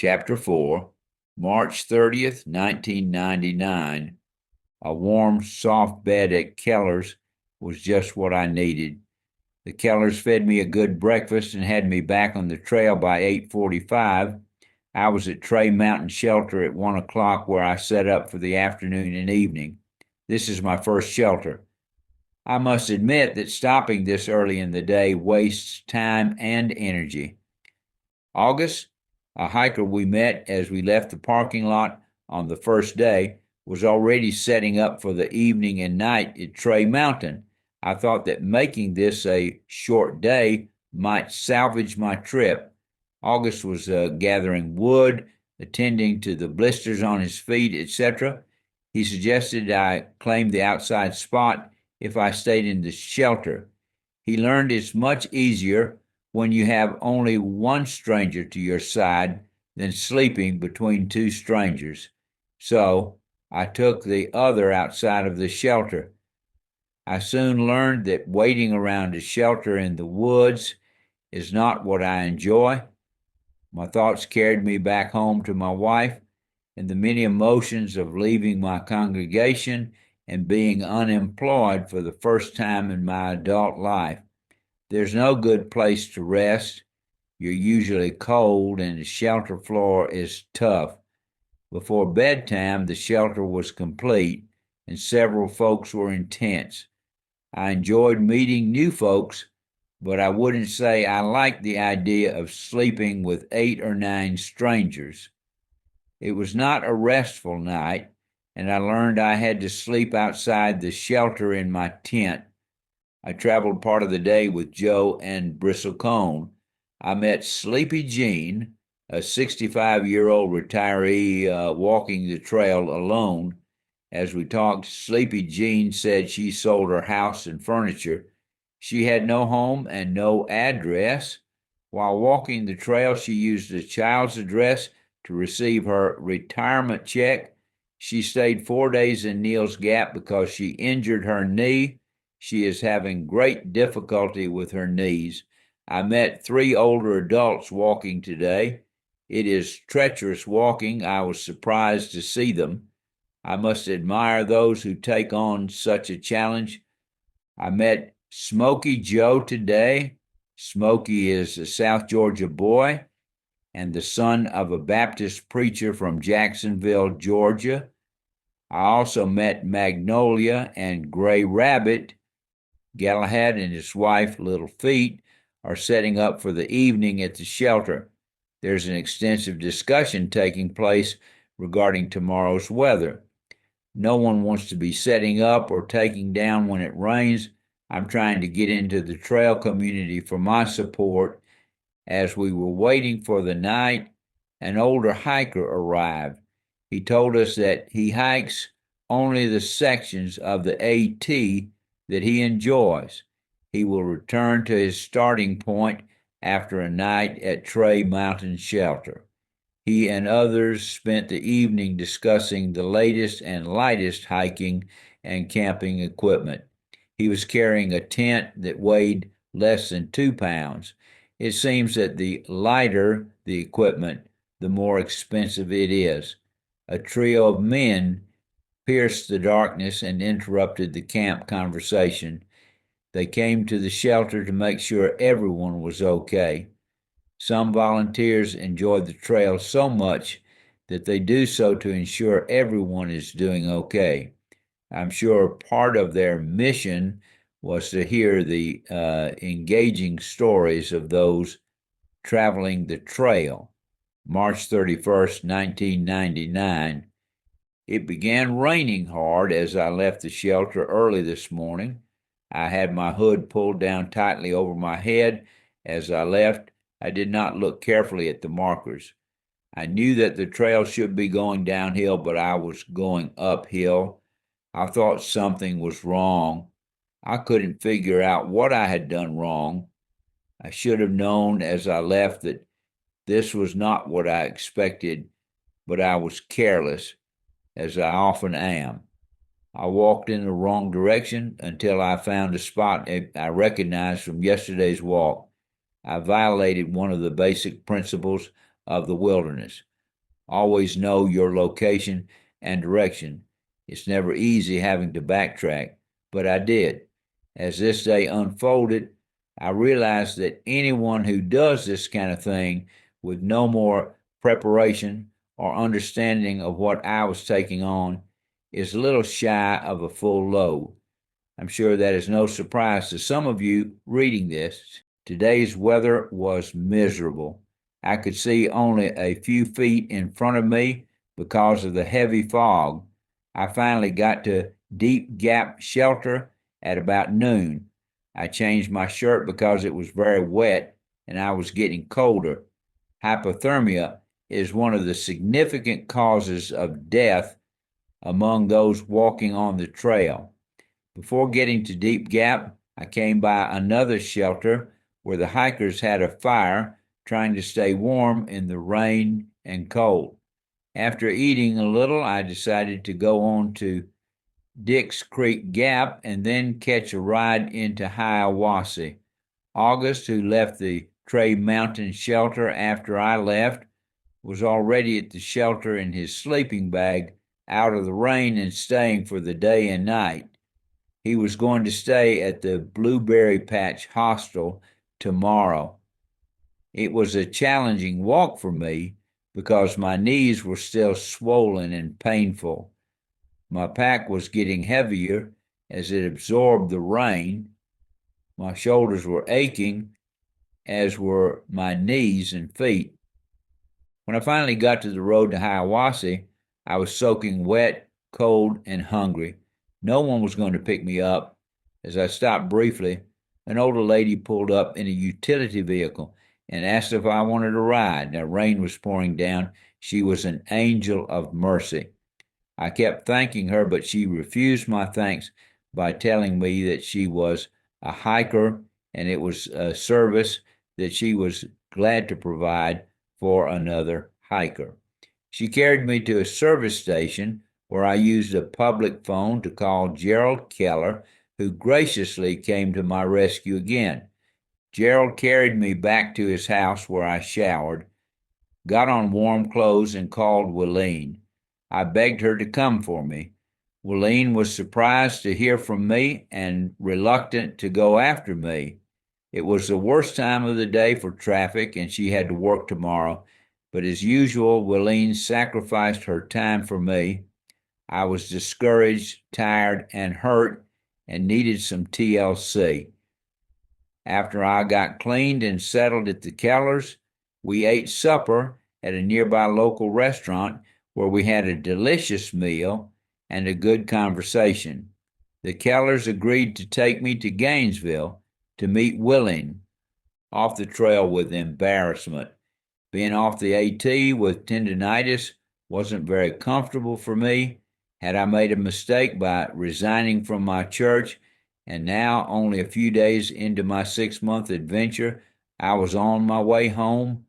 Chapter 4, March 30th, 1999. A warm, soft bed at Kellers was just what I needed. The Kellers fed me a good breakfast and had me back on the trail by 8:45. I was at Tray Mountain Shelter at 1 o'clock where I set up for the afternoon and evening. This is my first shelter. I must admit that stopping this early in the day wastes time and energy. August, a hiker we met as we left the parking lot on the first day, was already setting up for the evening and night at Tray Mountain. I thought that making this a short day might salvage my trip. August was gathering wood, attending to the blisters on his feet, etc. He suggested I claim the outside spot if I stayed in the shelter. He learned it's much easier when you have only one stranger to your side than sleeping between two strangers. So I took the other outside of the shelter. I soon learned that waiting around a shelter in the woods is not what I enjoy. My thoughts carried me back home to my wife and the many emotions of leaving my congregation and being unemployed for the first time in my adult life. There's no good place to rest. You're usually cold and the shelter floor is tough. Before bedtime, the shelter was complete and several folks were intense. I enjoyed meeting new folks, but I wouldn't say I liked the idea of sleeping with 8 or 9 strangers. It was not a restful night, and I learned I had to sleep outside the shelter in my tent. I traveled part of the day with Joe and Bristlecone. I met Sleepy Jean, a 65-year-old retiree walking the trail alone. As we talked, Sleepy Jean said she sold her house and furniture. She had no home and no address. While walking the trail, she used a child's address to receive her retirement check. She stayed 4 days in Neel's Gap because she injured her knee. She is having great difficulty with her knees. I met 3 older adults walking today. It is treacherous walking. I was surprised to see them. I must admire those who take on such a challenge. I met Smokey Joe today. Smokey is a South Georgia boy and the son of a Baptist preacher from Jacksonville, Georgia. I also met Magnolia and Gray Rabbit. Galahad and his wife, Little Feet, are setting up for the evening at the shelter. There's an extensive discussion taking place regarding tomorrow's weather. No one wants to be setting up or taking down when it rains. I'm trying to get into the trail community for my support. As we were waiting for the night, an older hiker arrived. He told us that he hikes only the sections of the AT that he enjoys. He will return to his starting point after a night at Tray Mountain Shelter. He and others spent the evening discussing the latest and lightest hiking and camping equipment. He was carrying a tent that weighed less than 2 pounds. It seems that the lighter the equipment, the more expensive it is. A trio of men pierced the darkness and interrupted the camp conversation. They came to the shelter to make sure everyone was okay. Some volunteers enjoy the trail so much that they do so to ensure everyone is doing okay. I'm sure part of their mission was to hear the engaging stories of those traveling the trail. March 31st, 1999. It began raining hard as I left the shelter early this morning. I had my hood pulled down tightly over my head. As I left, I did not look carefully at the markers. I knew that the trail should be going downhill, but I was going uphill. I thought something was wrong. I couldn't figure out what I had done wrong. I should have known as I left that this was not what I expected, but I was careless, as I often am. I walked in the wrong direction until I found a spot I recognized from yesterday's walk. I violated one of the basic principles of the wilderness. Always know your location and direction. It's never easy having to backtrack, but I did. As this day unfolded, I realized that anyone who does this kind of thing with no more preparation or understanding of what I was taking on is a little shy of a full load. I'm sure that is no surprise to some of you reading this. Today's weather was miserable. I could see only a few feet in front of me because of the heavy fog. I finally got to Deep Gap Shelter at about noon. I changed my shirt because it was very wet and I was getting colder. Hypothermia is one of the significant causes of death among those walking on the trail. Before getting to Deep Gap, I came by another shelter where the hikers had a fire trying to stay warm in the rain and cold. After eating a little, I decided to go on to Dix Creek Gap and then catch a ride into Hiawassee. August, who left the Tray Mountain shelter after I left, was already at the shelter in his sleeping bag, out of the rain and staying for the day and night. He was going to stay at the Blueberry Patch Hostel tomorrow. It was a challenging walk for me because my knees were still swollen and painful. My pack was getting heavier as it absorbed the rain. My shoulders were aching, as were my knees and feet. When I finally got to the road to Hiawassee, I was soaking wet, cold, and hungry. No one was going to pick me up. As I stopped briefly, an older lady pulled up in a utility vehicle and asked if I wanted a ride. Now, rain was pouring down. She was an angel of mercy. I kept thanking her, but she refused my thanks by telling me that she was a hiker and it was a service that she was glad to provide for another hiker. She carried me to a service station where I used a public phone to call Gerald Keller, who graciously came to my rescue again. Gerald carried me back to his house where I showered, got on warm clothes, and called Willene. I begged her to come for me. Willene was surprised to hear from me and reluctant to go after me. It was the worst time of the day for traffic, and she had to work tomorrow. But as usual, Willene sacrificed her time for me. I was discouraged, tired, and hurt, and needed some TLC. After I got cleaned and settled at the Kellers, we ate supper at a nearby local restaurant where we had a delicious meal and a good conversation. The Kellers agreed to take me to Gainesville to meet Willene. Off the trail with embarrassment. Being off the AT with tendinitis wasn't very comfortable for me. Had I made a mistake by resigning from my church, and now, only a few days into my 6-month adventure, I was on my way home?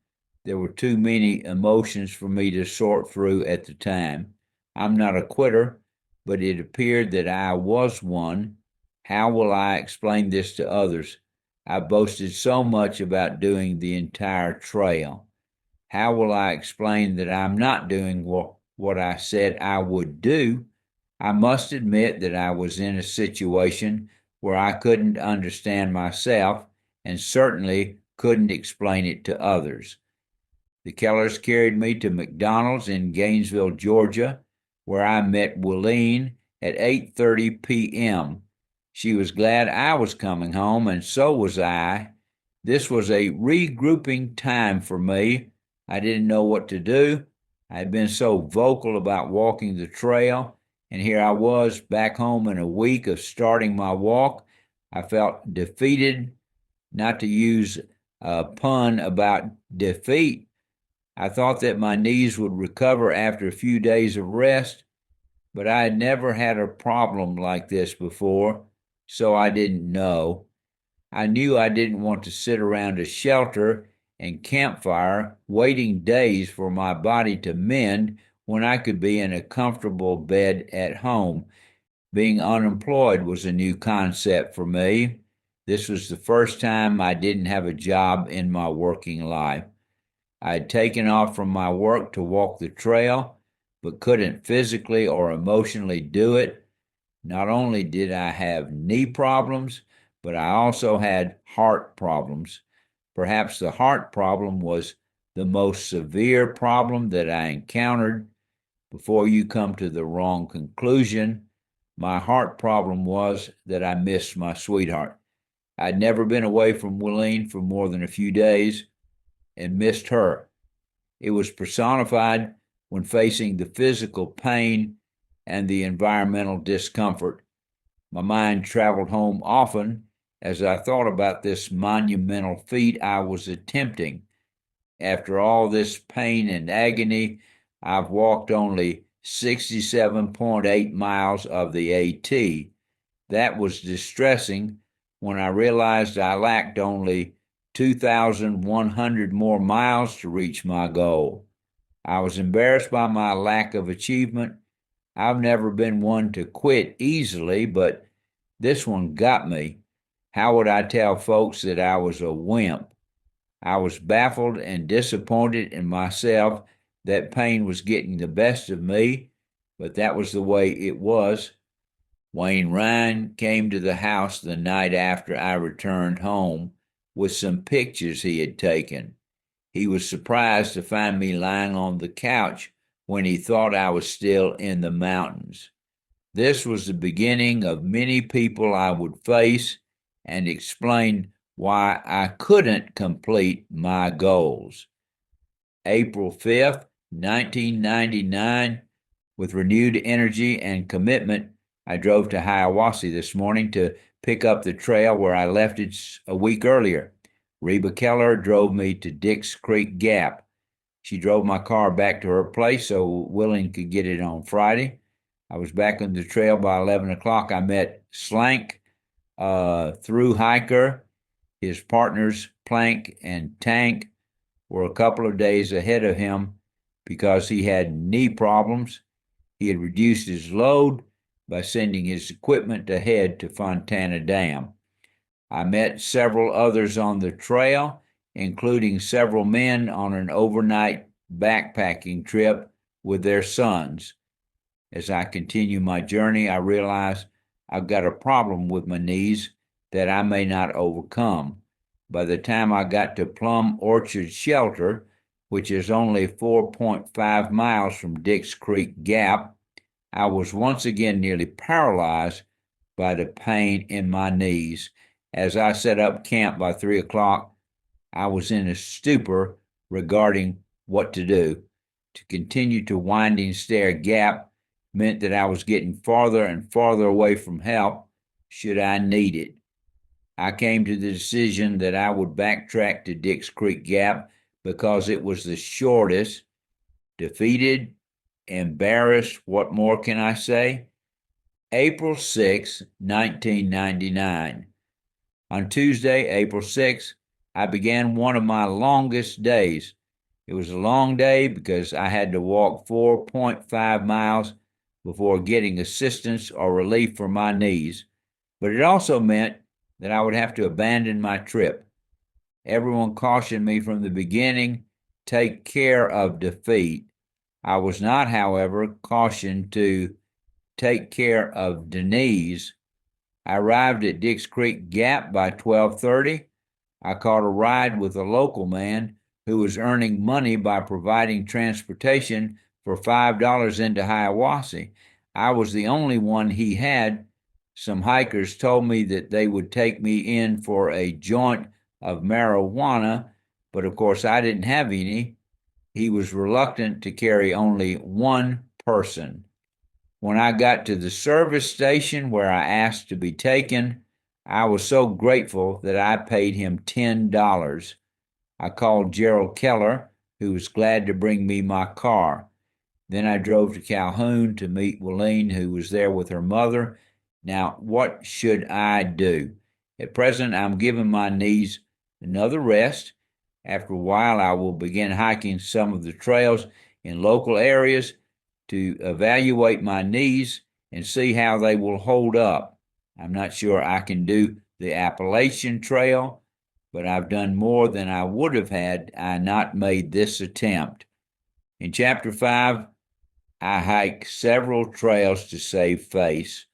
There were too many emotions for me to sort through at the time. I'm not a quitter, but it appeared that I was one. How will I explain this to others? I boasted so much about doing the entire trail. How will I explain that I'm not doing what I said I would do? I must admit that I was in a situation where I couldn't understand myself and certainly couldn't explain it to others. The Kellers carried me to McDonald's in Gainesville, Georgia, where I met Willene at 8:30 p.m. She was glad I was coming home, and so was I. This was a regrouping time for me. I didn't know what to do. I had been so vocal about walking the trail, and here I was back home in a week of starting my walk. I felt defeated, not to use a pun about defeat. I thought that my knees would recover after a few days of rest, but I had never had a problem like this before, so I didn't know. I knew I didn't want to sit around a shelter and campfire waiting days for my body to mend when I could be in a comfortable bed at home. Being unemployed was a new concept for me. This was the first time I didn't have a job in my working life. I had taken off from my work to walk the trail, but couldn't physically or emotionally do it. Not only did I have knee problems, but I also had heart problems. Perhaps the heart problem was the most severe problem that I encountered. Before you come to the wrong conclusion, my heart problem was that I missed my sweetheart. I'd never been away from Willene for more than a few days and missed her. It was personified when facing the physical pain and the environmental discomfort. My mind traveled home often as I thought about this monumental feat I was attempting. After all this pain and agony, I've walked only 67.8 miles of the AT. That was distressing when I realized I lacked only 2,100 more miles to reach my goal. I was embarrassed by my lack of achievement. I've never been one to quit easily, but this one got me. How would I tell folks that I was a wimp? I was baffled and disappointed in myself that pain was getting the best of me, but that was the way it was. Wayne Ryan came to the house the night after I returned home with some pictures he had taken. He was surprised to find me lying on the couch when he thought I was still in the mountains. This was the beginning of many people I would face and explain why I couldn't complete my goals. April 5th, 1999, with renewed energy and commitment, I drove to Hiawassee this morning to pick up the trail where I left it a week earlier. Reba Keller drove me to Dix Creek Gap. She drove my car back to her place so Willene could get it on Friday. I was back on the trail by 11 o'clock. I met Slank, through hiker. His partners, Plank and Tank, were a couple of days ahead of him because he had knee problems. He had reduced his load by sending his equipment ahead to Fontana Dam. I met several others on the trail, including several men on an overnight backpacking trip with their sons. As I continue my journey, I realize I've got a problem with my knees that I may not overcome. By the time I got to Plum Orchard Shelter, which is only 4.5 miles from Dix Creek Gap, I was once again nearly paralyzed by the pain in my knees. As I set up camp by 3 o'clock, I was in a stupor regarding what to do. To continue to Winding Stair Gap meant that I was getting farther and farther away from help should I need it. I came to the decision that I would backtrack to Dix Creek Gap because it was the shortest. Defeated, embarrassed, what more can I say? April 6, 1999. On Tuesday, April 6, I began one of my longest days. It was a long day because I had to walk 4.5 miles before getting assistance or relief for my knees, but it also meant that I would have to abandon my trip. Everyone cautioned me from the beginning, take care of defeat. I was not, however, cautioned to take care of the knees. I arrived at Dix Creek Gap by 12:30. I caught a ride with a local man who was earning money by providing transportation for $5 into Hiawassee. I was the only one he had. Some hikers told me that they would take me in for a joint of marijuana, but of course I didn't have any. He was reluctant to carry only one person. When I got to the service station where I asked to be taken, I was so grateful that I paid him $10. I called Gerald Keller, who was glad to bring me my car. Then I drove to Calhoun to meet Willene, who was there with her mother. Now, what should I do? At present, I'm giving my knees another rest. After a while, I will begin hiking some of the trails in local areas to evaluate my knees and see how they will hold up. I'm not sure I can do the Appalachian Trail, but I've done more than I would have had I not made this attempt. In Chapter 5, I hike several trails to save face.